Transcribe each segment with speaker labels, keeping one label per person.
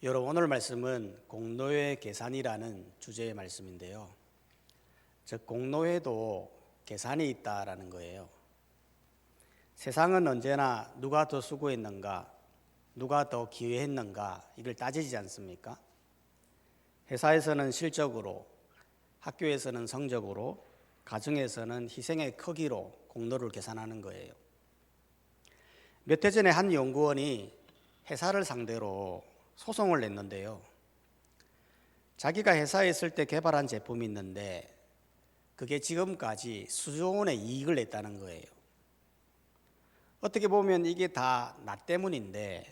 Speaker 1: 여러분, 오늘 말씀은 공로회 계산이라는 주제의 말씀인데요. 즉 공로회도 계산이 있다라는 거예요. 세상은 언제나 누가 더 수고했는가, 누가 더 기여했는가 이걸 따지지 않습니까? 회사에서는 실적으로, 학교에서는 성적으로, 가정에서는 희생의 크기로 공로를 계산하는 거예요. 몇 해 전에 한 연구원이 회사를 상대로 소송을 냈는데요. 자기가 회사에 있을 때 개발한 제품이 있는데 그게 지금까지 수조 원의 이익을 냈다는 거예요. 어떻게 보면 이게 다 나 때문인데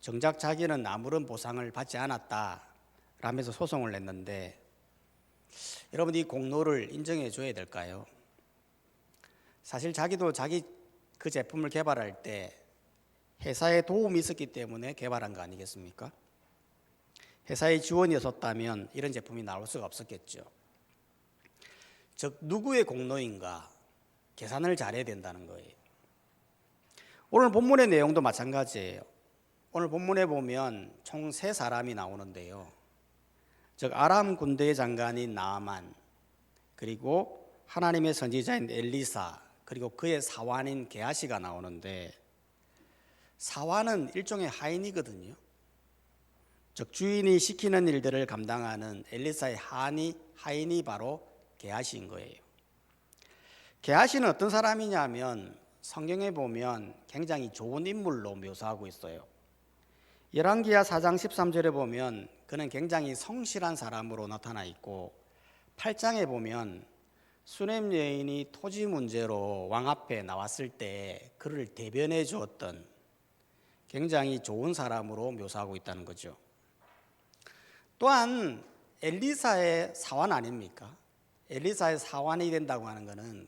Speaker 1: 정작 자기는 아무런 보상을 받지 않았다 라면서 소송을 냈는데, 여러분, 이 공로를 인정해 줘야 될까요? 사실 자기도 자기 그 제품을 개발할 때 회사에 도움이 있었기 때문에 개발한 거 아니겠습니까? 회사의 지원이 없었다면 이런 제품이 나올 수가 없었겠죠. 즉 누구의 공로인가 계산을 잘해야 된다는 거예요. 오늘 본문의 내용도 마찬가지예요. 오늘 본문에 보면 총 3사람이 나오는데요. 즉 아람 군대의 장관인 나아만, 그리고 하나님의 선지자인 엘리사, 그리고 그의 사환인 게하시가 나오는데, 사환은 일종의 하인이거든요. 즉 주인이 시키는 일들을 감당하는 엘리사의 하인이 바로 게하시인 거예요. 게하시는 어떤 사람이냐면 성경에 보면 굉장히 좋은 인물로 묘사하고 있어요. 열왕기하 4장 13절에 보면 그는 굉장히 성실한 사람으로 나타나 있고, 8장에 보면 수넴 여인이 토지 문제로 왕 앞에 나왔을 때 그를 대변해 주었던 굉장히 좋은 사람으로 묘사하고 있다는 거죠. 또한 엘리사의 사환 아닙니까? 엘리사의 사환이 된다고 하는 것은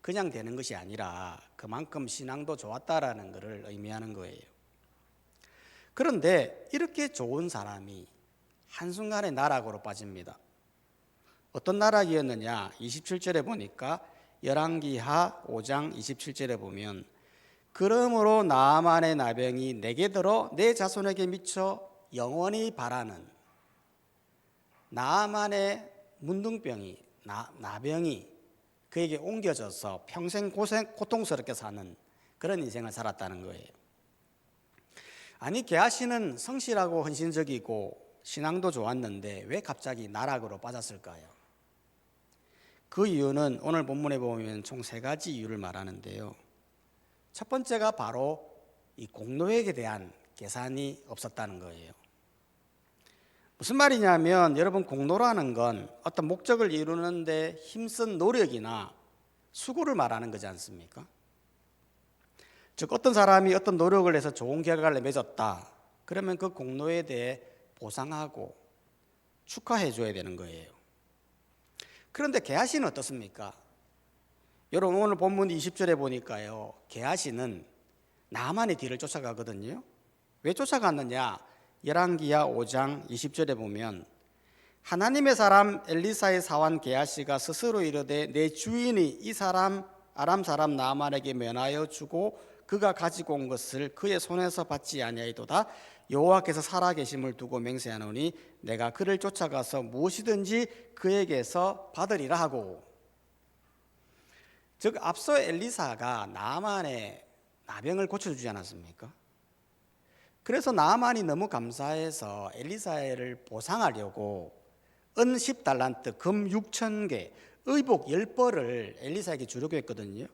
Speaker 1: 그냥 되는 것이 아니라 그만큼 신앙도 좋았다라는 것을 의미하는 거예요. 그런데 이렇게 좋은 사람이 한순간에 나락으로 빠집니다. 어떤 나락이었느냐? 27절에 보니까 열왕기하 5장 27절에 보면, 그러므로 나아만의 나병이 내게 들어 내 자손에게 미쳐 영원히 바라는, 나아만의 문둥병이, 나병이 그에게 옮겨져서 평생 고통스럽게 사는 그런 인생을 살았다는 거예요. 아니, 게하시는 성실하고 헌신적이고 신앙도 좋았는데 왜 갑자기 나락으로 빠졌을까요? 그 이유는 오늘 본문에 보면 총 3가지 이유를 말하는데요. 첫 번째가 바로 이 공로회에 대한 계산이 없었다는 거예요. 무슨 말이냐면, 여러분, 공로라는 건 어떤 목적을 이루는데 힘쓴 노력이나 수고를 말하는 거지 않습니까? 즉 어떤 사람이 어떤 노력을 해서 좋은 결과를 맺었다, 그러면 그 공로에 대해 보상하고 축하해 줘야 되는 거예요. 그런데 게하시는 어떻습니까? 여러분, 오늘 본문 20절에 보니까요, 게하시는 나아만의 뒤를 쫓아가거든요. 왜 쫓아갔느냐? 열왕기하 5장 20절에 보면, 하나님의 사람 엘리사의 사환 게하시가 스스로 이르되 내 주인이 이 사람 아람 사람 나아만에게 면하여 주고 그가 가지고 온 것을 그의 손에서 받지 아니하리로다. 여호와께서 살아계심을 두고 맹세하노니 내가 그를 쫓아가서 무엇이든지 그에게서 받으리라 하고. 즉 앞서 엘리사가 나아만의 나병을 고쳐주지 않았습니까? 그래서 나아만이 너무 감사해서 엘리사를 보상하려고 은 10달란트, 금 6,000개, 의복 10벌을 엘리사에게 주려고 했거든요.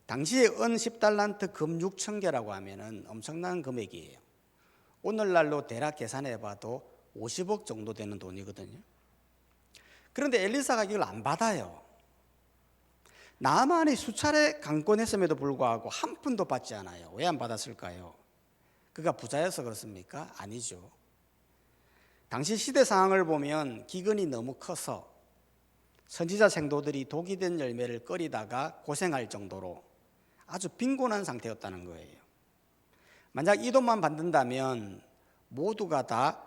Speaker 1: 당시에 은 10달란트, 금 6,000개라고 하면은 엄청난 금액이에요. 오늘날로 대략 계산해봐도 50억 정도 되는 돈이거든요. 그런데 엘리사가 이걸 안 받아요. 나아만이 수차례 강권했음에도 불구하고 한 푼도 받지 않아요. 왜 안 받았을까요? 그가 부자여서 그렇습니까? 아니죠. 당시 시대 상황을 보면 기근이 너무 커서 선지자 생도들이 독이 된 열매를 끓이다가 고생할 정도로 아주 빈곤한 상태였다는 거예요. 만약 이 돈만 받는다면 모두가 다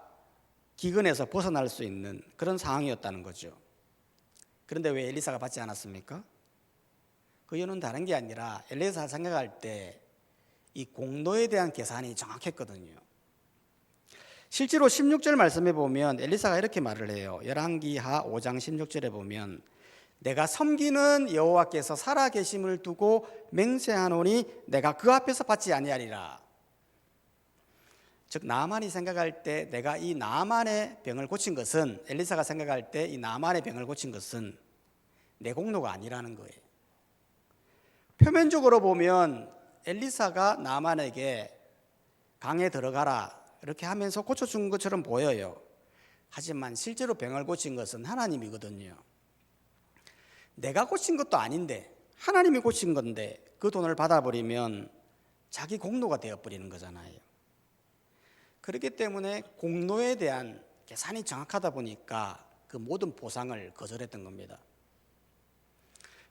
Speaker 1: 기근에서 벗어날 수 있는 그런 상황이었다는 거죠. 그런데 왜 엘리사가 받지 않았습니까? 그 이유는 다른 게 아니라 엘리사가 생각할 때 이 공로에 대한 계산이 정확했거든요. 실제로 16절 말씀에 보면 엘리사가 이렇게 말을 해요. 열왕기하 5장 16절에 보면 내가 섬기는 여호와께서 살아계심을 두고 맹세하노니 내가 그 앞에서 받지 아니하리라. 즉 나만이 생각할 때 내가 이 나만의 병을 고친 것은, 엘리사가 생각할 때 이 나만의 병을 고친 것은 내 공로가 아니라는 거예요. 표면적으로 보면 엘리사가 나만에게 강에 들어가라 이렇게 하면서 고쳐준 것처럼 보여요. 하지만 실제로 병을 고친 것은 하나님이거든요. 내가 고친 것도 아닌데 하나님이 고친 건데 그 돈을 받아버리면 자기 공로가 되어버리는 거잖아요. 그렇기 때문에 공로에 대한 계산이 정확하다 보니까 그 모든 보상을 거절했던 겁니다.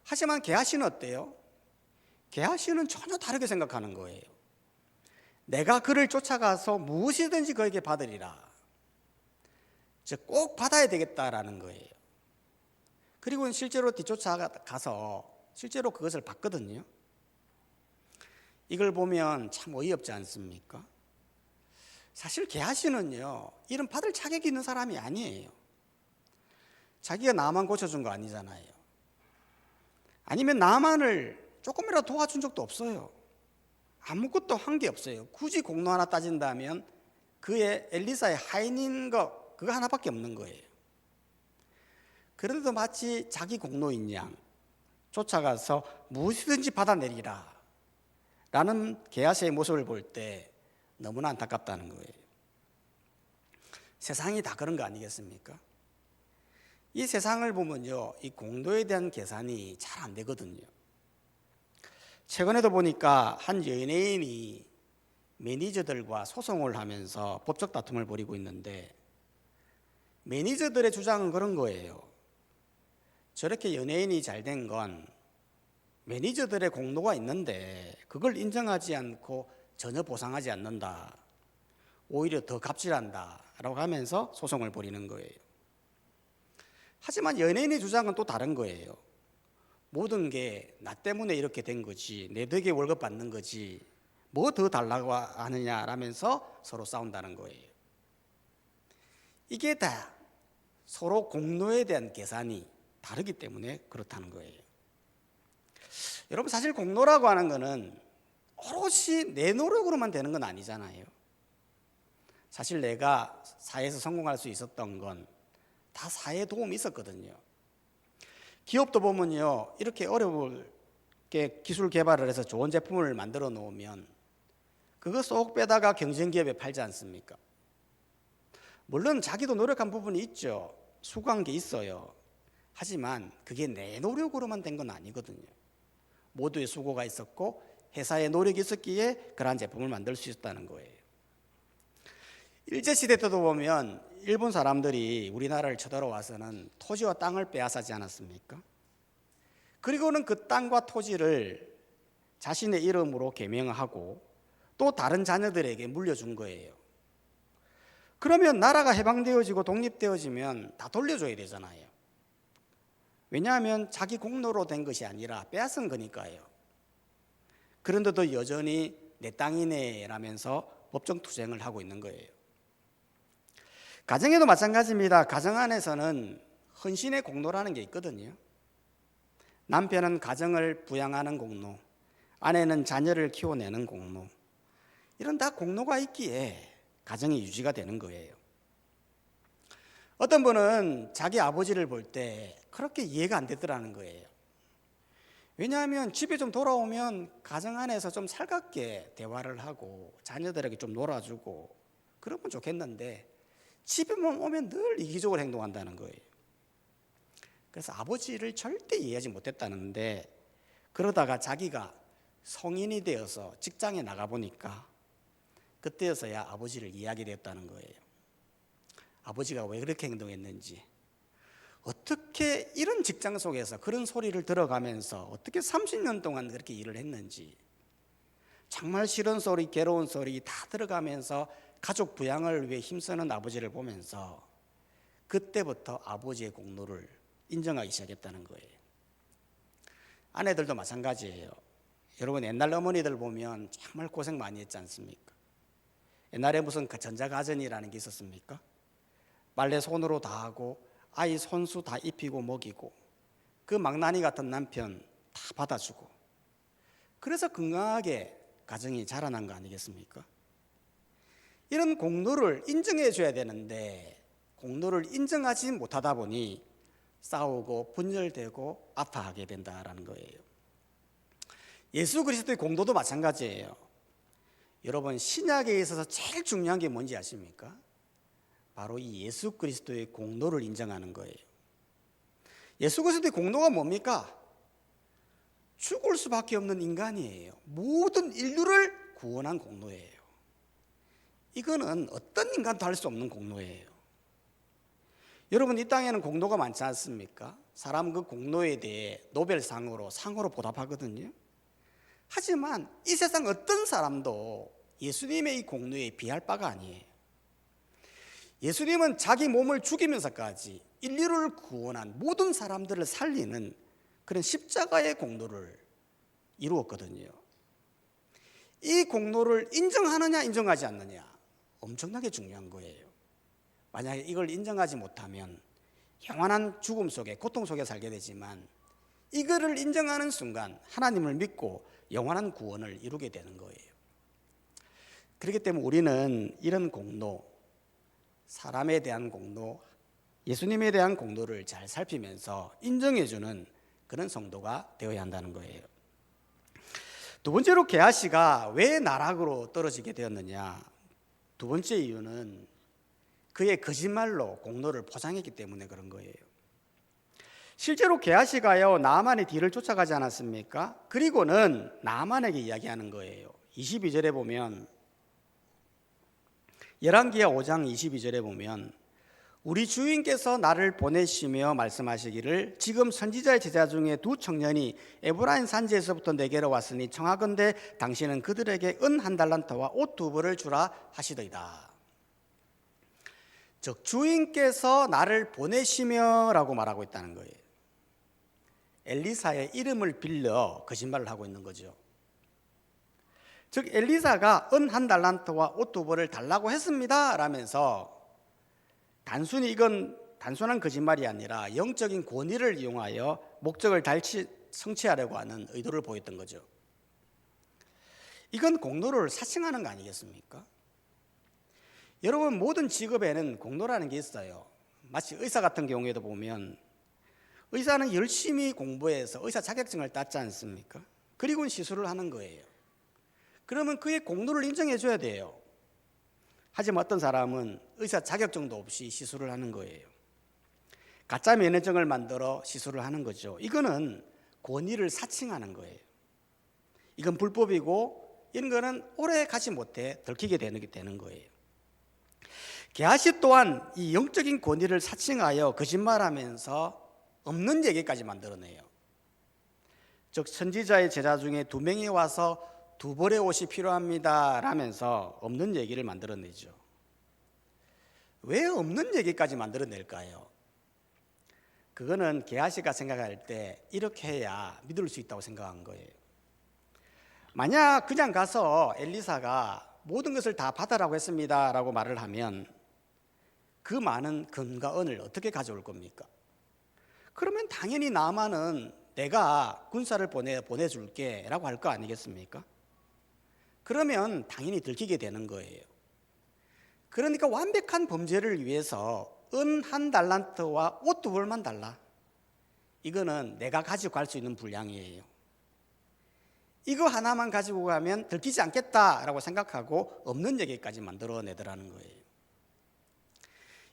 Speaker 1: 하지만 게하시는 어때요? 게하시는 전혀 다르게 생각하는 거예요. 내가 그를 쫓아가서 무엇이든지 그에게 받으리라. 즉 꼭 받아야 되겠다라는 거예요. 그리고 실제로 뒤쫓아가서 실제로 그것을 받거든요. 이걸 보면 참 어이없지 않습니까? 사실 게하시는요, 이런 받을 자격이 있는 사람이 아니에요. 자기가 나만 고쳐준 거 아니잖아요. 아니면 나만을 조금이라도 도와준 적도 없어요. 아무것도 한 게 없어요. 굳이 공로 하나 따진다면 그의 엘리사의 하인인 거 그거 하나밖에 없는 거예요. 그런데도 마치 자기 공로인 양 쫓아가서 무엇이든지 받아내리라 라는 게하시의 모습을 볼 때 너무나 안타깝다는 거예요. 세상이 다 그런 거 아니겠습니까? 이 세상을 보면요, 이 공로에 대한 계산이 잘 안 되거든요. 최근에도 보니까 한 연예인이 매니저들과 소송을 하면서 법적 다툼을 벌이고 있는데, 매니저들의 주장은 그런 거예요. 저렇게 연예인이 잘 된 건 매니저들의 공로가 있는데 그걸 인정하지 않고 전혀 보상하지 않는다. 오히려 더 갑질한다 라고 하면서 소송을 벌이는 거예요. 하지만 연예인의 주장은 또 다른 거예요. 모든 게 나 때문에 이렇게 된 거지, 내 덕에 월급 받는 거지, 뭐 더 달라고 하느냐라면서 서로 싸운다는 거예요. 이게 다 서로 공로에 대한 계산이 다르기 때문에 그렇다는 거예요. 여러분, 사실 공로라고 하는 거는 오롯이 내 노력으로만 되는 건 아니잖아요. 사실 내가 사회에서 성공할 수 있었던 건 다 사회에 도움이 있었거든요. 기업도 보면요, 이렇게 어렵게 기술 개발을 해서 좋은 제품을 만들어 놓으면 그거 쏙 빼다가 경쟁기업에 팔지 않습니까? 물론 자기도 노력한 부분이 있죠. 수고한 게 있어요. 하지만 그게 내 노력으로만 된 건 아니거든요. 모두의 수고가 있었고 회사의 노력이 있었기에 그러한 제품을 만들 수 있었다는 거예요. 일제시대 때도 보면 일본 사람들이 우리나라를 쳐들어와서는 토지와 땅을 빼앗아지 않았습니까? 그리고는 그 땅과 토지를 자신의 이름으로 개명하고 또 다른 자녀들에게 물려준 거예요. 그러면 나라가 해방되어지고 독립되어지면 다 돌려줘야 되잖아요. 왜냐하면 자기 공로로 된 것이 아니라 빼앗은 거니까요. 그런데도 여전히 내 땅이네 라면서 법정 투쟁을 하고 있는 거예요. 가정에도 마찬가지입니다. 가정 안에서는 헌신의 공로라는 게 있거든요. 남편은 가정을 부양하는 공로, 아내는 자녀를 키워내는 공로, 이런 다 공로가 있기에 가정이 유지가 되는 거예요. 어떤 분은 자기 아버지를 볼 때 그렇게 이해가 안 되더라는 거예요. 왜냐하면 집에 좀 돌아오면 가정 안에서 좀 살갑게 대화를 하고 자녀들에게 좀 놀아주고 그러면 좋겠는데 집에만 오면 늘 이기적으로 행동한다는 거예요. 그래서 아버지를 절대 이해하지 못했다는데, 그러다가 자기가 성인이 되어서 직장에 나가보니까 그때여서야 아버지를 이해하게 되었다는 거예요. 아버지가 왜 그렇게 행동했는지, 어떻게 이런 직장 속에서 그런 소리를 들어가면서 어떻게 30년 동안 그렇게 일을 했는지, 정말 싫은 소리, 괴로운 소리 다 들어가면서 가족 부양을 위해 힘쓰는 아버지를 보면서 그때부터 아버지의 공로를 인정하기 시작했다는 거예요. 아내들도 마찬가지예요. 여러분, 옛날 어머니들 보면 정말 고생 많이 했지 않습니까? 옛날에 무슨 그 전자가전이라는 게 있었습니까? 빨래 손으로 다 하고 아이 손수 다 입히고 먹이고 그 망나니 같은 남편 다 받아주고 그래서 건강하게 가정이 자라난 거 아니겠습니까? 이런 공로를 인정해 줘야 되는데 공로를 인정하지 못하다 보니 싸우고 분열되고 아파하게 된다라는 거예요. 예수 그리스도의 공로도 마찬가지예요. 여러분 신약에 있어서 제일 중요한 게 뭔지 아십니까? 바로 이 예수 그리스도의 공로를 인정하는 거예요. 예수 그리스도의 공로가 뭡니까? 죽을 수밖에 없는 인간이에요. 모든 인류를 구원한 공로예요. 이거는 어떤 인간도 할 수 없는 공로예요. 여러분 이 땅에는 공로가 많지 않습니까? 사람 그 공로에 대해 노벨상으로 상으로 보답하거든요. 하지만 이 세상 어떤 사람도 예수님의 이 공로에 비할 바가 아니에요. 예수님은 자기 몸을 죽이면서까지 인류를 구원한 모든 사람들을 살리는 그런 십자가의 공로를 이루었거든요. 이 공로를 인정하느냐 인정하지 않느냐 엄청나게 중요한 거예요. 만약에 이걸 인정하지 못하면 영원한 죽음 속에 고통 속에 살게 되지만 이거를 인정하는 순간 하나님을 믿고 영원한 구원을 이루게 되는 거예요. 그렇기 때문에 우리는 이런 공로, 사람에 대한 공로, 예수님에 대한 공로를 잘 살피면서 인정해주는 그런 성도가 되어야 한다는 거예요. 두 번째로 게하시가 왜 나락으로 떨어지게 되었느냐? 두 번째 이유는 그의 거짓말로 공로를 포장했기 때문에 그런 거예요. 실제로 게하시가요 나아만의 뒤를 쫓아가지 않았습니까? 그리고는 나아만에게 이야기하는 거예요. 22절에 보면 열왕기하 5장 22절에 보면 우리 주인께서 나를 보내시며 말씀하시기를 지금 선지자의 제자 중에 두 청년이 에브라임 산지에서부터 내게로 왔으니 청하건대 당신은 그들에게 은 한 달란트와 옷 두 벌을 주라 하시더이다. 즉 주인께서 나를 보내시며 라고 말하고 있다는 거예요. 엘리사의 이름을 빌려 거짓말을 하고 있는 거죠. 즉 엘리사가 은 한 달란트와 옷 두 벌을 달라고 했습니다 라면서 단순히 이건 단순한 거짓말이 아니라 영적인 권위를 이용하여 목적을 성취하려고 하는 의도를 보였던 거죠. 이건 공로를 사칭하는 거 아니겠습니까? 여러분 모든 직업에는 공로라는 게 있어요. 마치 의사 같은 경우에도 보면 의사는 열심히 공부해서 의사 자격증을 땄지 않습니까? 그리고 시술을 하는 거예요. 그러면 그의 공로를 인정해 줘야 돼요. 하지만 어떤 사람은 의사 자격증도 없이 시술을 하는 거예요. 가짜 면허증을 만들어 시술을 하는 거죠. 이거는 권위를 사칭하는 거예요. 이건 불법이고 이런 거는 오래 가지 못해 들키게 되는 거예요. 게하시 또한 이 영적인 권위를 사칭하여 거짓말하면서 없는 얘기까지 만들어내요. 즉 선지자의 제자 중에 두 명이 와서 두 벌의 옷이 필요합니다 라면서 없는 얘기를 만들어내죠. 왜 없는 얘기까지 만들어낼까요? 그거는 게하시가 생각할 때 이렇게 해야 믿을 수 있다고 생각한 거예요. 만약 그냥 가서 엘리사가 모든 것을 다 받아라고 했습니다 라고 말을 하면 그 많은 금과 은을 어떻게 가져올 겁니까? 그러면 당연히 나아만은 내가 군사를 보내줄게 라고 할 거 아니겠습니까? 그러면 당연히 들키게 되는 거예요. 그러니까 완벽한 범죄를 위해서 은 한 달란트와 옷 두 벌만 달라. 이거는 내가 가지고 갈 수 있는 분량이에요. 이거 하나만 가지고 가면 들키지 않겠다라고 생각하고 없는 얘기까지 만들어내더라는 거예요.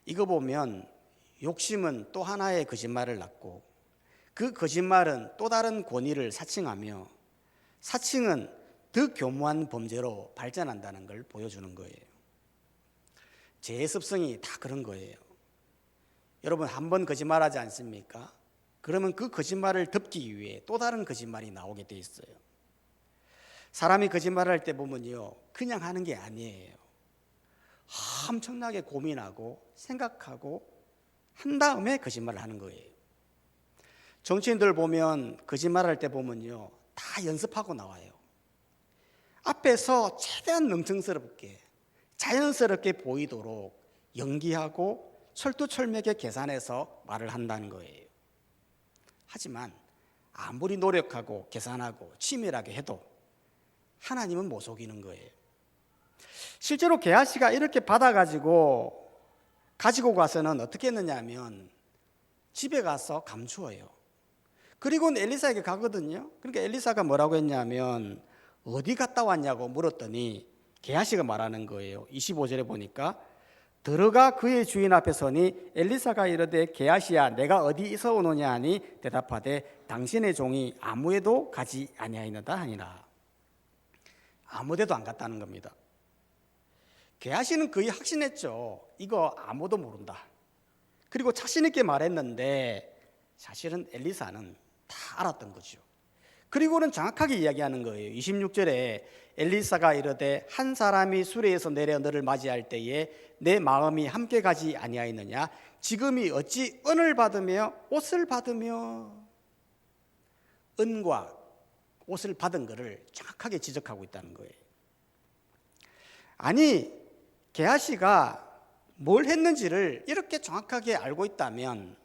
Speaker 1: 이거 보면 욕심은 또 하나의 거짓말을 낳고 그 거짓말은 또 다른 권위를 사칭하며 사칭은 더 교묘한 범죄로 발전한다는 걸 보여주는 거예요. 죄의 습성이 다 그런 거예요. 여러분 한 번 거짓말하지 않습니까? 그러면 그 거짓말을 덮기 위해 또 다른 거짓말이 나오게 돼 있어요. 사람이 거짓말할 때 보면요 그냥 하는 게 아니에요. 엄청나게 고민하고 생각하고 한 다음에 거짓말을 하는 거예요. 정치인들 보면 거짓말할 때 보면요 다 연습하고 나와요. 앞에서 최대한 능청스럽게 자연스럽게 보이도록 연기하고 철두철미하게 계산해서 말을 한다는 거예요. 하지만 아무리 노력하고 계산하고 치밀하게 해도 하나님은 못 속이는 거예요. 실제로 게하시가 이렇게 받아가지고 가지고 가서는 어떻게 했느냐 하면 집에 가서 감추어요. 그리고는 엘리사에게 가거든요. 그러니까 엘리사가 뭐라고 했냐면 어디 갔다 왔냐고 물었더니 게하시가 말하는 거예요. 25절에 보니까 들어가 그의 주인 앞에 서니 엘리사가 이르되 게하시야 내가 어디서 오느냐 하니 대답하되 당신의 종이 아무에도 가지 아니하였다 하니라. 아무데도 안 갔다는 겁니다. 게하시는 거의 확신했죠. 이거 아무도 모른다. 그리고 자신 있게 말했는데 사실은 엘리사는 다 알았던 거죠. 그리고는 정확하게 이야기하는 거예요. 26절에 엘리사가 이르되 한 사람이 수레에서 내려 너를 맞이할 때에 내 마음이 함께 가지 아니하였느냐 지금이 어찌 은을 받으며 옷을 받으며 은과 옷을 받은 것을 정확하게 지적하고 있다는 거예요. 아니 게하시가 뭘 했는지를 이렇게 정확하게 알고 있다면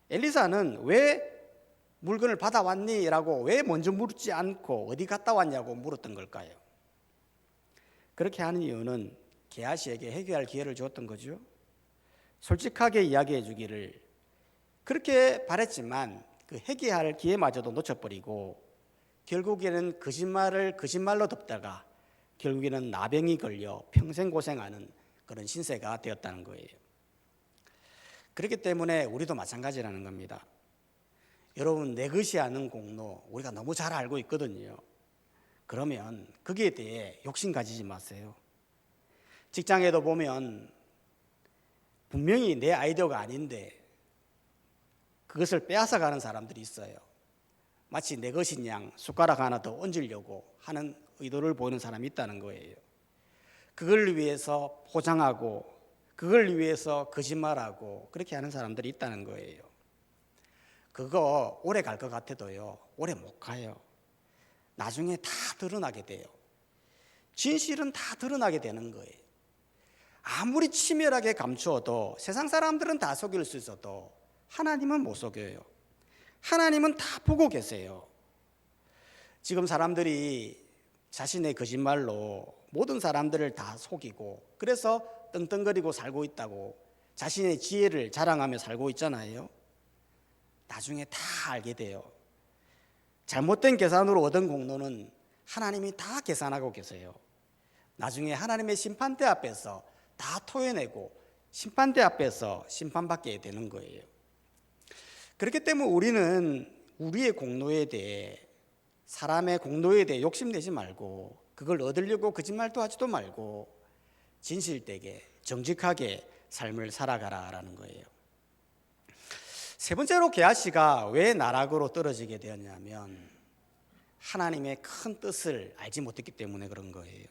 Speaker 1: 엘리사는 왜 물건을 받아왔니? 라고 왜 먼저 묻지 않고 어디 갔다 왔냐고 물었던 걸까요? 그렇게 하는 이유는 게하시에게 회개할 기회를 주었던 거죠. 솔직하게 이야기해 주기를 그렇게 바랬지만 그 회개할 기회마저도 놓쳐버리고 결국에는 거짓말을 거짓말로 덮다가 결국에는 나병이 걸려 평생 고생하는 그런 신세가 되었다는 거예요. 그렇기 때문에 우리도 마찬가지라는 겁니다. 여러분 내 것이 아는 공로 우리가 너무 잘 알고 있거든요. 그러면 거기에 대해 욕심 가지지 마세요. 직장에도 보면 분명히 내 아이디어가 아닌데 그것을 빼앗아 가는 사람들이 있어요. 마치 내 것인 양 숟가락 하나 더 얹으려고 하는 의도를 보이는 사람이 있다는 거예요. 그걸 위해서 포장하고 그걸 위해서 거짓말하고 그렇게 하는 사람들이 있다는 거예요. 그거 오래 갈 것 같아도요 오래 못 가요. 나중에 다 드러나게 돼요. 진실은 다 드러나게 되는 거예요. 아무리 치밀하게 감추어도 세상 사람들은 다 속일 수 있어도 하나님은 못 속여요. 하나님은 다 보고 계세요. 지금 사람들이 자신의 거짓말로 모든 사람들을 다 속이고 그래서 떵떵거리고 살고 있다고 자신의 지혜를 자랑하며 살고 있잖아요. 나중에 다 알게 돼요. 잘못된 계산으로 얻은 공로는 하나님이 다 계산하고 계세요. 나중에 하나님의 심판대 앞에서 다 토해내고 심판대 앞에서 심판받게 되는 거예요. 그렇기 때문에 우리는 우리의 공로에 대해 사람의 공로에 대해 욕심내지 말고 그걸 얻으려고 거짓말도 하지도 말고 진실되게 정직하게 삶을 살아가라라는 거예요. 세 번째로 게하시가 왜 나락으로 떨어지게 되었냐면 하나님의 큰 뜻을 알지 못했기 때문에 그런 거예요.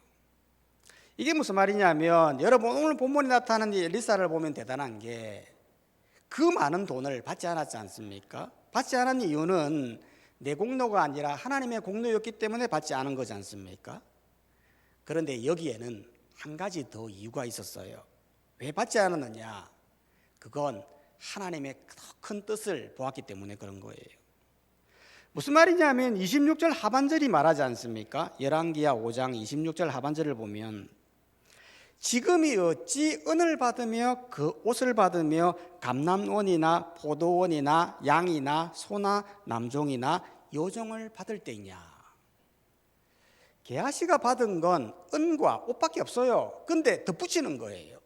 Speaker 1: 이게 무슨 말이냐면 여러분 오늘 본문에 나타나는 이 엘리사를 보면 대단한 게 그 많은 돈을 받지 않았지 않습니까? 받지 않은 이유는 내 공로가 아니라 하나님의 공로였기 때문에 받지 않은 거지 않습니까? 그런데 여기에는 한 가지 더 이유가 있었어요. 왜 받지 않았느냐? 그건 하나님의 큰 뜻을 보았기 때문에 그런 거예요. 무슨 말이냐면 26절 하반절이 말하지 않습니까? 열왕기야 5장 26절 하반절을 보면 지금이 어찌 은을 받으며 그 옷을 받으며 감람원이나 포도원이나 양이나 소나 남종이나 여종을 받을 때이냐. 게하시가 받은 건 은과 옷밖에 없어요. 근데 덧붙이는 거예요.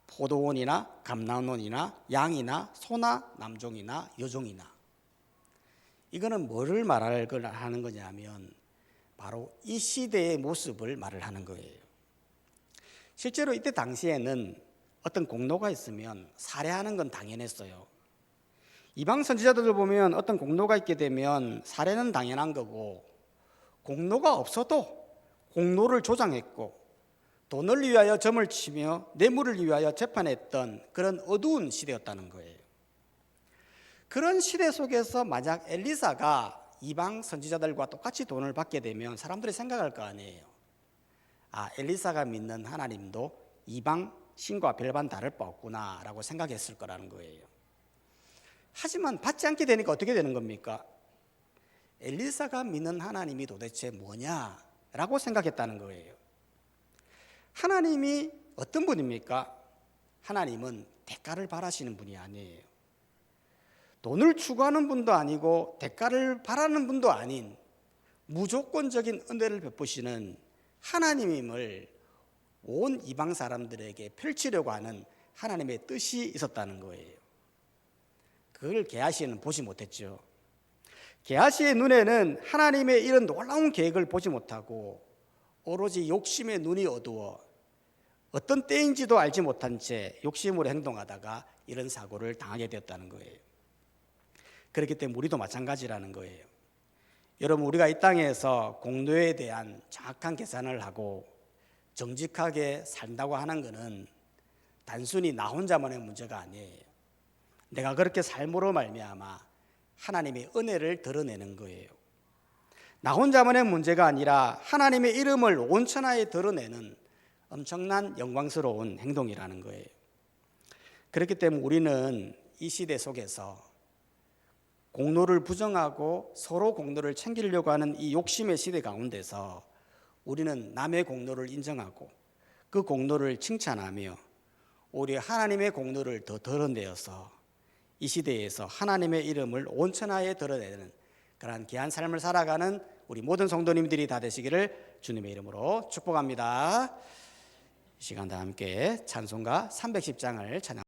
Speaker 1: 포도원이나 감람원이나 양이나 소나 남종이나 여종이나. 이거는 뭐를 말하는 거냐면 바로 이 시대의 모습을 말을 하는 거예요. 실제로 이때 당시에는 어떤 공로가 있으면 살해하는 건 당연했어요. 이방 선지자들을 보면 어떤 공로가 있게 되면 살해는 당연한 거고 공로가 없어도 공로를 조장했고 돈을 위하여 점을 치며 뇌물을 위하여 재판했던 그런 어두운 시대였다는 거예요. 그런 시대 속에서 만약 엘리사가 이방 선지자들과 똑같이 돈을 받게 되면 사람들이 생각할 거 아니에요. 아, 엘리사가 믿는 하나님도 이방 신과 별반 다를 바 없구나라고 생각했을 거라는 거예요. 하지만 받지 않게 되니까 어떻게 되는 겁니까? 엘리사가 믿는 하나님이 도대체 뭐냐라고 생각했다는 거예요. 하나님이 어떤 분입니까? 하나님은 대가를 바라시는 분이 아니에요. 돈을 추구하는 분도 아니고 대가를 바라는 분도 아닌 무조건적인 은혜를 베푸시는 하나님임을 온 이방 사람들에게 펼치려고 하는 하나님의 뜻이 있었다는 거예요. 그걸 게하시는 보지 못했죠. 게하시의 눈에는 하나님의 이런 놀라운 계획을 보지 못하고 오로지 욕심의 눈이 어두워 어떤 때인지도 알지 못한 채 욕심으로 행동하다가 이런 사고를 당하게 되었다는 거예요. 그렇기 때문에 우리도 마찬가지라는 거예요. 여러분, 우리가 이 땅에서 공로에 대한 정확한 계산을 하고 정직하게 산다고 하는 것은 단순히 나 혼자만의 문제가 아니에요. 내가 그렇게 삶으로 말미암아 하나님의 은혜를 드러내는 거예요. 나 혼자만의 문제가 아니라 하나님의 이름을 온 천하에 드러내는 엄청난 영광스러운 행동이라는 거예요. 그렇기 때문에 우리는 이 시대 속에서 공로를 부정하고 서로 공로를 챙기려고 하는 이 욕심의 시대 가운데서 우리는 남의 공로를 인정하고 그 공로를 칭찬하며 오히려 하나님의 공로를 더 드러내어서 이 시대에서 하나님의 이름을 온 천하에 드러내는 그러한 귀한 삶을 살아가는 우리 모든 성도님들이 다 되시기를 주님의 이름으로 축복합니다. 이 시간 다 함께 찬송가 310장을 찬양